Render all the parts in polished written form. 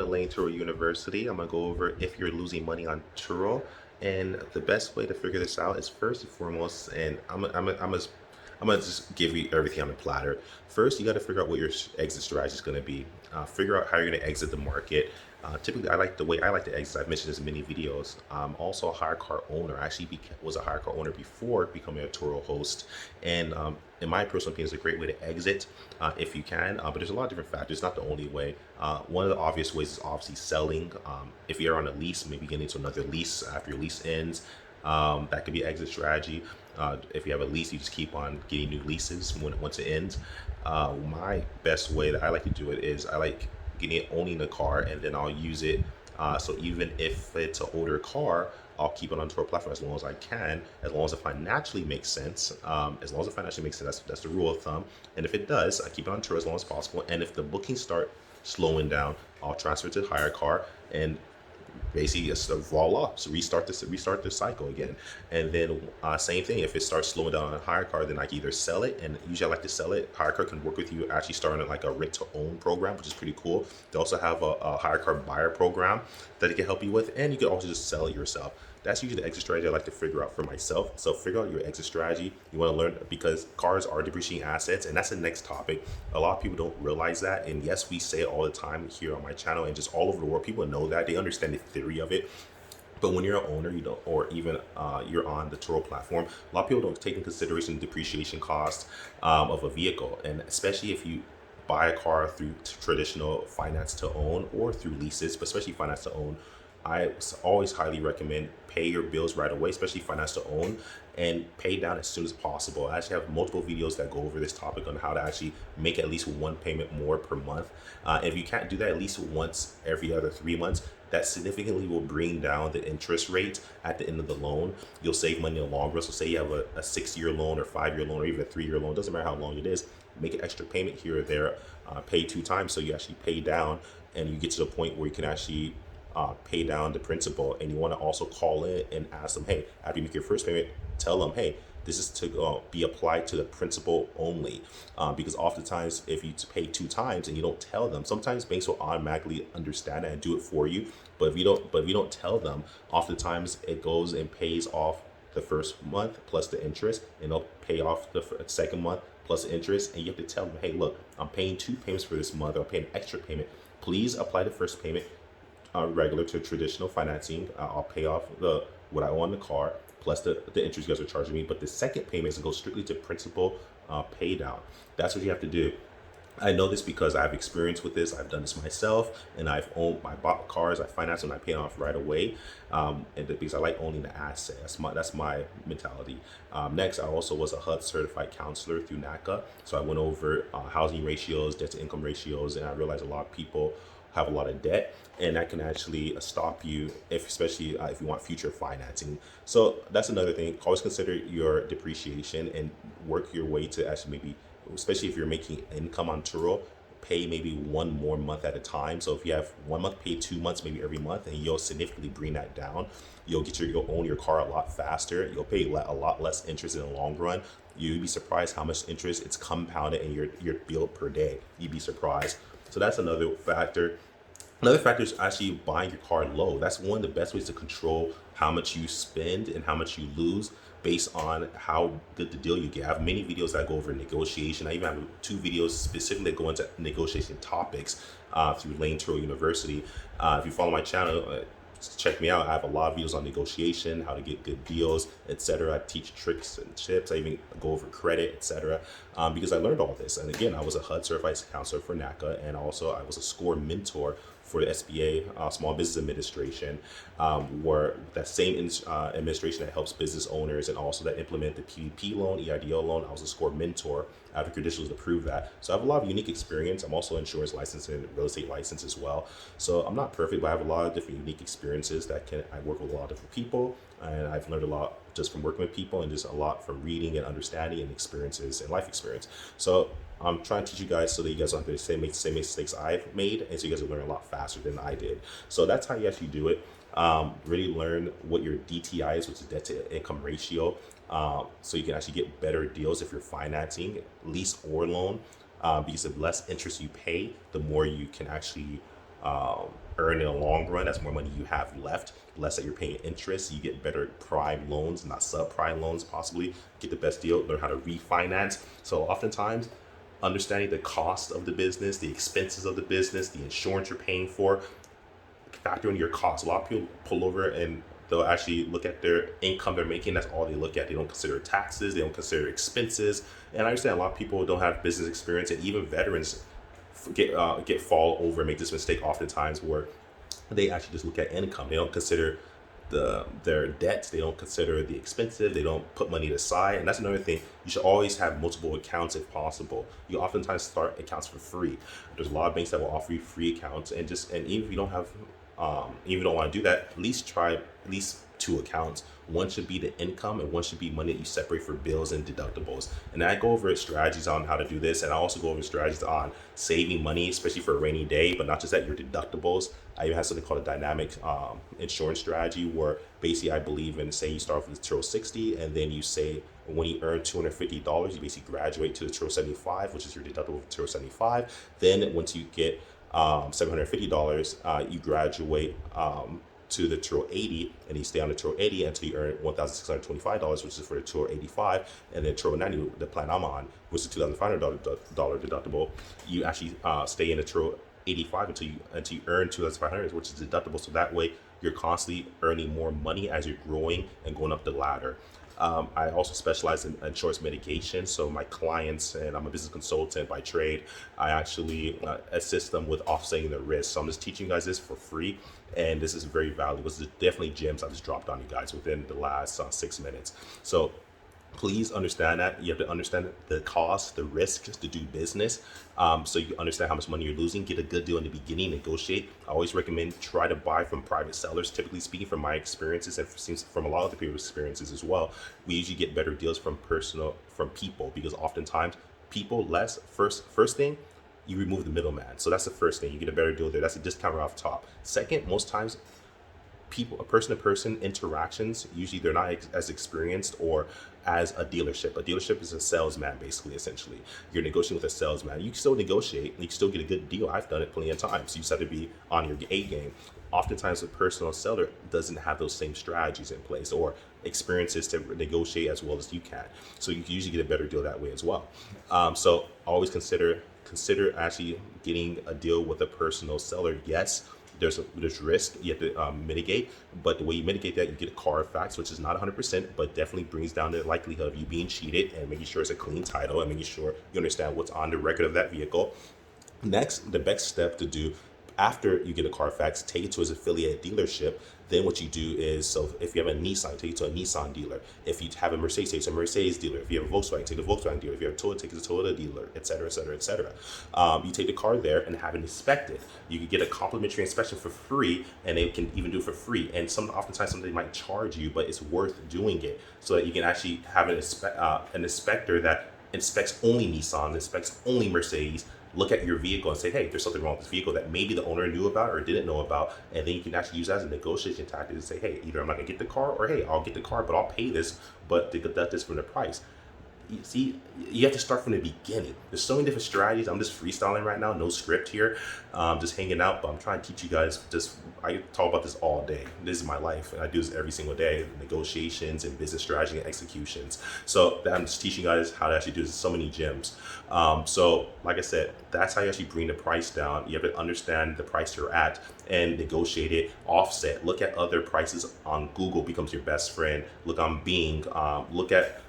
Layn Turo University. I'm gonna go over if you're losing money on Turo, and the best way to figure this out is first and foremost, and I'm gonna just give you everything on the platter. First, you got to figure out what your exit strategy is going to be. Figure out how you're going to exit the market. Typically, the way I like to exit. I've mentioned this in many videos. Also a hire car owner. I actually was a hire car owner before becoming a Turo host, and in my personal opinion, it's a great way to exit if you can. But there's a lot of different factors. It's not the only way. One of the obvious ways is obviously selling. If you're on a lease, maybe getting into another lease after your lease ends. That could be an exit strategy. If you have a lease, you just keep on getting new leases once it ends. My best way that I like to do it is I like owning a car, and then I'll use it. So even if it's an older car, I'll keep it on Turo platform as long as I can, as long as it financially makes sense. As long as it financially makes sense, that's the rule of thumb. And if it does, I keep it on Turo as long as possible. And if the bookings start slowing down, I'll transfer to hire car, and basically it's voila, so restart the cycle again. And then same thing, if it starts slowing down on a hire car, then I can either sell it, and usually I like to sell it. Hire car can work with you actually starting like a rent to own program, which is pretty cool. They also have a hire car buyer program that it can help you with, and you can also just sell it yourself. That's usually the exit strategy I like to figure out for myself. So figure out your exit strategy. You want to learn, because cars are depreciating assets, and that's the next topic. A lot of people don't realize that, and yes, we say it all the time here on my channel and just all over the world. People know that, they understand the theory of it. But when you're an owner, you don't, or even you're on the Turo platform, a lot of people don't take into consideration the depreciation cost of a vehicle, and especially if you buy a car through traditional finance to own or through leases, but especially finance to own, I always highly recommend pay your bills right away, especially finance to own, and pay down as soon as possible. I actually have multiple videos that go over this topic on how to actually make at least one payment more per month. If you can't do that at least once every other 3 months, that significantly will bring down the interest rate at the end of the loan. You'll save money in the long run. So say you have a 6-year loan or 5-year loan or even a 3-year loan, doesn't matter how long it is, make an extra payment here or there, pay 2 times so you actually pay down, and you get to the point where you can actually pay down the principal. And you want to also call in and ask them, hey, after you make your first payment, tell them, hey, this is to be applied to the principal only, because oftentimes if you pay 2 times and you don't tell them, sometimes banks will automatically understand that and do it for you. But if you don't tell them, oftentimes it goes and pays off the first month plus the interest, and they'll pay off the second month plus the interest. And you have to tell them, hey, look, I'm paying 2 payments for this month. I'm paying an extra payment. Please apply the first payment regular to traditional financing. I'll pay off what I owe on the car plus the interest you guys are charging me. But the second payment is to go strictly to principal pay down. That's what you have to do. I know this because I have experience with this. I've done this myself, and I bought cars, I financed them, I pay them off right away, because I like owning the asset. That's my mentality. Next, I also was a HUD certified counselor through NACA, so I went over housing ratios, debt to income ratios, and I realized a lot of people have a lot of debt, and that can actually stop you, especially if you want future financing. So that's another thing. Always consider your depreciation and work your way to actually maybe, especially if you're making income on Turo, pay maybe one more month at a time. So if you have 1 month, pay 2 months maybe every month, and you'll significantly bring that down. You'll own your car a lot faster. You'll pay a lot less interest in the long run. You'd be surprised how much interest it's compounded in your bill per day. You'd be surprised. So that's another factor. Another factor is actually buying your car low. That's one of the best ways to control how much you spend and how much you lose based on how good the deal you get. I have many videos that go over negotiation. I even have 2 videos specifically that go into negotiation topics through Layn Turo University. If you follow my channel, check me out. I have a lot of videos on negotiation, how to get good deals, etc. I teach tricks and tips. I even go over credit, etc. Because I learned all this. And again, I was a HUD certified counselor for NACA, and also I was a SCORE mentor for the SBA, Small Business Administration, where that same administration that helps business owners and also that implement the PPP loan, EIDL loan. I was a SCORE mentor. I have the credentials to prove that. So I have a lot of unique experience. I'm also insurance licensed and real estate licensed as well. So I'm not perfect, but I have a lot of different unique experiences I work with a lot of different people, and I've learned a lot just from working with people, and just a lot from reading and understanding and experiences and life experience. So I'm trying to teach you guys so that you guys don't have to make the same mistakes I've made, and so you guys will learn a lot faster than I did. So that's how you actually do it. Really learn what your DTI is, which is debt to income ratio, so you can actually get better deals if you're financing, lease or loan, because the less interest you pay, the more you can actually earn in the long run. That's more money you have left, less that you're paying interest. You get better prime loans, not subprime loans, possibly get the best deal, learn how to refinance. So oftentimes, understanding the cost of the business, the expenses of the business, the insurance you're paying for, factor in your costs. A lot of people pull over and they'll actually look at their income they're making. That's all they look at. They don't consider taxes. They don't consider expenses. And I understand a lot of people don't have business experience, and even veterans get fall over and make this mistake oftentimes where they actually just look at income. They don't consider their debts. They don't consider the expenses. They don't put money aside. And that's another thing. You should always have multiple accounts if possible. You oftentimes start accounts for free. There's a lot of banks that will offer you free accounts, and even if you don't have even if you don't want to do that, at least try at least two accounts. One should be the income, and one should be money that you separate for bills and deductibles. And I go over strategies on how to do this, and I also go over strategies on saving money, especially for a rainy day, but not just at your deductibles. I even have something called a dynamic insurance strategy, where basically I believe in, say you start off with Turo 60, and then you say when you earn $250, you basically graduate to the Turo 75, which is your deductible for Turo 75. Then once you get $750, you graduate to the Turo 80, and you stay on the Turo 80 until you earn $1,625, which is for the Turo 85, and then Turo 90, the plan I'm on, which is $2,500 deductible. You actually stay in the Turo 85 until you earn 2,500, which is deductible. So that way you're constantly earning more money as you're growing and going up the ladder. I also specialize in insurance mitigation. So my clients, and I'm a business consultant by trade, I actually assist them with offsetting the risk. So I'm just teaching you guys this for free. And this is very valuable. This is definitely gems I just dropped on you guys within the last 6 minutes. So please understand that. You have to understand the cost, the risks to do business. So you understand how much money you're losing. Get a good deal in the beginning, negotiate. I always recommend try to buy from private sellers. Typically speaking, from my experiences, and seems from a lot of the people's experiences as well, we usually get better deals from people, because oftentimes people less. First thing, you remove the middleman. So that's the first thing. You get a better deal there. That's a discount right off the top. Second, most times people, person to person interactions, usually they're not as experienced or as a dealership. A dealership is a salesman, basically, essentially. You're negotiating with a salesman. You can still negotiate and you can still get a good deal. I've done it plenty of times. You just have to be on your A game. Oftentimes a personal seller doesn't have those same strategies in place or experiences to negotiate as well as you can. So you can usually get a better deal that way as well. So always consider actually getting a deal with a personal seller. Yes, there's risk you have to mitigate, but the way you mitigate that, you get a Carfax, which is not 100%, but definitely brings down the likelihood of you being cheated, and making sure it's a clean title, and making sure you understand what's on the record of that vehicle. Next, the best step to do after you get a Carfax, take it to his affiliate dealership. Then what you do is, so if you have a Nissan, take it to a Nissan dealer. If you have a Mercedes, take it to a Mercedes dealer. If you have a Volkswagen, take it to a Volkswagen dealer. If you have a Toyota, take it to a Toyota dealer, et cetera, et cetera, et cetera. You take the car there and have it inspected. You can get a complimentary inspection for free, and they can even do it for free. And oftentimes somebody might charge you, but it's worth doing it so that you can actually have an inspector that inspects only Nissan, inspects only Mercedes, look at your vehicle and say, hey, there's something wrong with this vehicle that maybe the owner knew about or didn't know about. And then you can actually use that as a negotiation tactic to say, hey, either I'm not gonna get the car, or hey, I'll get the car, but I'll pay this, but to deduct this from the price. You see, you have to start from the beginning. There's so many different strategies. I'm just freestyling right now, no script here, just hanging out, but I'm trying to teach you guys. I talk about this all day. This is my life, and I do this every single day, negotiations and business strategy and executions. So I'm just teaching you guys how to actually do this. So many gems. So like I said, that's how you actually bring the price down. You have to understand the price you're at and negotiate it, offset. Look at other prices on Google, becomes your best friend. Look on Bing, look at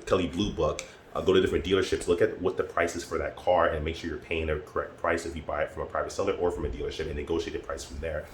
Kelly Blue Book. Go to different dealerships, look at what the price is for that car, and make sure you're paying the correct price if you buy it from a private seller or from a dealership, and negotiate the price from there.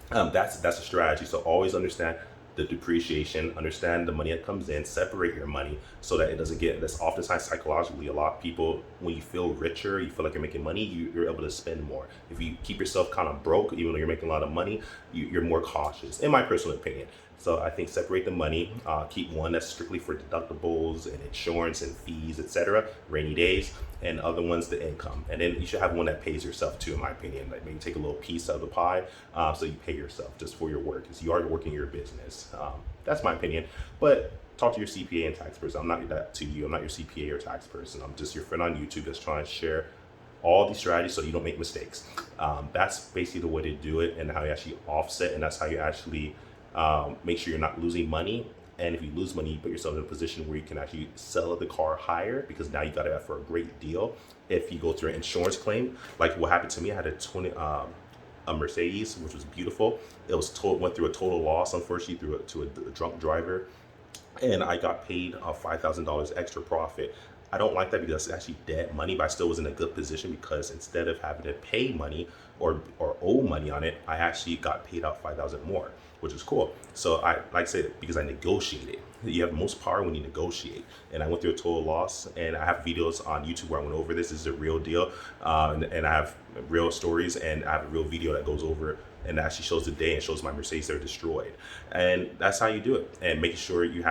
That's a strategy. So always understand the depreciation, understand the money that comes in, separate your money so that it doesn't get, that's oftentimes psychologically, a lot of people, when you feel richer, you feel like you're making money, you're able to spend more. If you keep yourself kind of broke, even though you're making a lot of money, you're more cautious, in my personal opinion. So I think separate the money, keep one that's strictly for deductibles and insurance and fees, etc., rainy days, and other ones the income. And then you should have one that pays yourself too, in my opinion. Like maybe take a little piece of the pie, so you pay yourself just for your work, because you are working your business. That's my opinion. But talk to your CPA and tax person. I'm not that to you. I'm not your CPA or tax person. I'm just your friend on YouTube that's trying to share all these strategies so you don't make mistakes. That's basically the way to do it, and how you actually offset, and that's how you actually make sure you're not losing money. And if you lose money, you put yourself in a position where you can actually sell the car higher, because now you got it for a great deal. If you go through an insurance claim, like what happened to me, I had a Mercedes, which was beautiful. It was went through a total loss, unfortunately, to a drunk driver, and I got paid $5,000 extra profit. I don't like that because it's actually dead money, but I still was in a good position because instead of having to pay money or owe money on it, I actually got paid out 5,000 more, which is cool. So I, like I said, because I negotiated. You have most power when you negotiate, and I went through a total loss. And I have videos on YouTube where I went over this. This is a real deal, and I have real stories, and I have a real video that goes over and actually shows the day and shows my Mercedes they're destroyed. And that's how you do it, and making sure you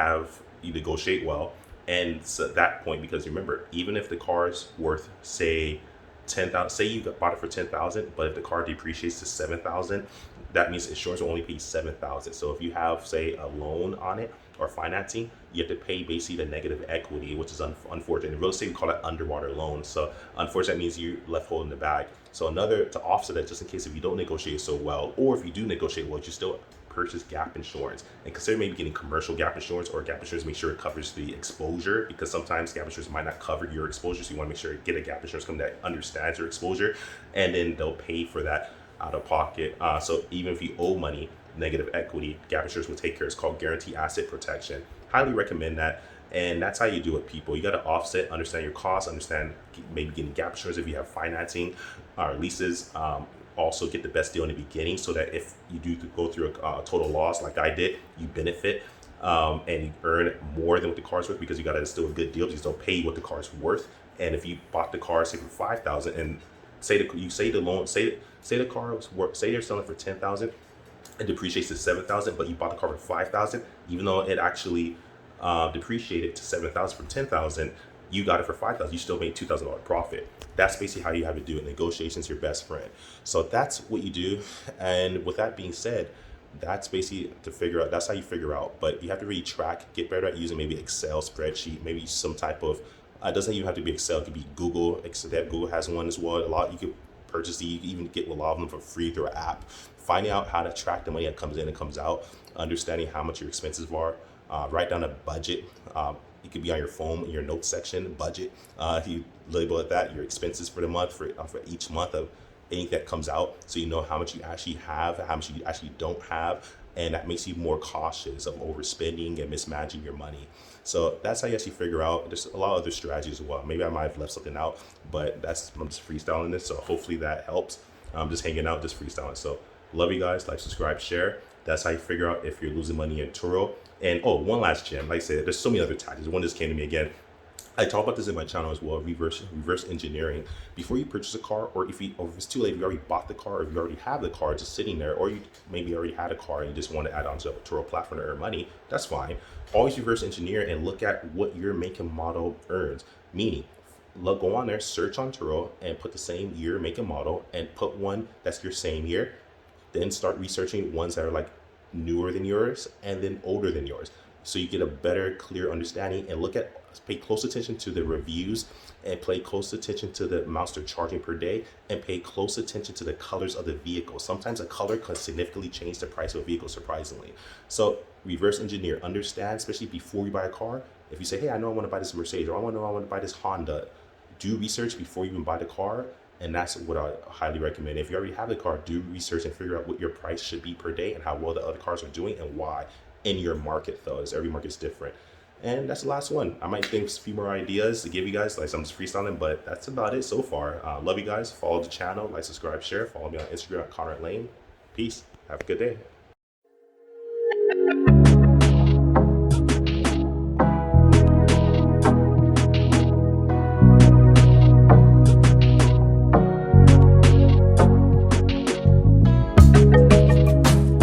negotiate well. And so at that point, because remember, even if the car's worth, say, 10,000, say you bought it for 10,000, but if the car depreciates to 7,000, that means insurance will only pay 7,000. So if you have, say, a loan on it or financing, you have to pay basically the negative equity, which is unfortunate. In real estate, we call it underwater loan. So unfortunately, that means you're left holding the bag. So another, to offset that, just in case if you don't negotiate so well, or if you do negotiate well, you still purchase gap insurance, and consider maybe getting commercial gap insurance, or gap insurance, make sure it covers the exposure, because sometimes gap insurance might not cover your exposure. So you want to make sure you get a gap insurance company that understands your exposure, and then they'll pay for that out of pocket. So even if you owe money, negative equity, gap insurance will take care. It's called guarantee asset protection. Highly recommend that. And that's how you do it, people. You got to offset, understand your costs, understand maybe getting gap insurance if you have financing or leases. Also get the best deal in the beginning, so that if you do go through a total loss like I did, you benefit, and you earn more than what the car's worth, because you got to still a good deal, because they'll pay you what the car's worth. And if you bought the car, say, for 5,000, and say the car was worth, say you're selling for 10,000, it depreciates to 7,000, but you bought the car for 5,000, even though it actually depreciated to 7,000 from 10,000, you got it for 5,000. You still made $2,000 profit. That's basically how you have to do it. Negotiation's your best friend. So that's what you do. And with that being said, that's basically to figure out. That's how you figure out. But you have to really track, get better at using maybe Excel spreadsheet, maybe some type of. It doesn't even have to be Excel. It could be Google. Google has one as well. A lot you could purchase. You can even get a lot of them for free through an app. Finding out how to track the money that comes in and comes out. Understanding how much your expenses are. Write down a budget. It could be on your phone in your notes section, budget. You label it that, your expenses for the month, for each month of anything that comes out, so you know how much you actually have, how much you actually don't have, and that makes you more cautious of overspending and mismanaging your money. So that's how you actually figure out. There's a lot of other strategies as well. Maybe I might have left something out, but I'm just freestyling this, so hopefully that helps. I'm just hanging out, just freestyling. So love you guys. Like, subscribe, share. That's how you figure out if you're losing money in Turo. And one last gem. Like I said, there's so many other tactics. One just came to me again. I talk about this in my channel as well. Reverse engineering. Before you purchase a car, or if it's too late, if you already bought the car, or if you already have the car just sitting there, or you maybe already had a car and you just want to add on to a Turo platform to earn money, that's fine. Always reverse engineer and look at what your make and model earns. Meaning, go on there, search on Turo, and put the same year, make and model, and put one that's your same year. Then start researching ones that are like newer than yours and then older than yours, so you get a better, clear understanding. And pay close attention to the reviews, and pay close attention to the amounts they're charging per day, and pay close attention to the colors of the vehicle. Sometimes a color can significantly change the price of a vehicle, surprisingly. So reverse engineer, understand, especially before you buy a car. If you say, hey, I know I want to buy this Mercedes, or I want to buy this Honda, do research before you even buy the car. And that's what I highly recommend. If you already have the car, do research and figure out what your price should be per day, and how well the other cars are doing, and why in your market, though, as every market's different. And that's the last one. I might think of a few more ideas to give you guys, like I'm just freestyling, but that's about it so far. Love you guys. Follow the channel, like, subscribe, share. Follow me on Instagram at Conrad Layn. Peace. Have a good day.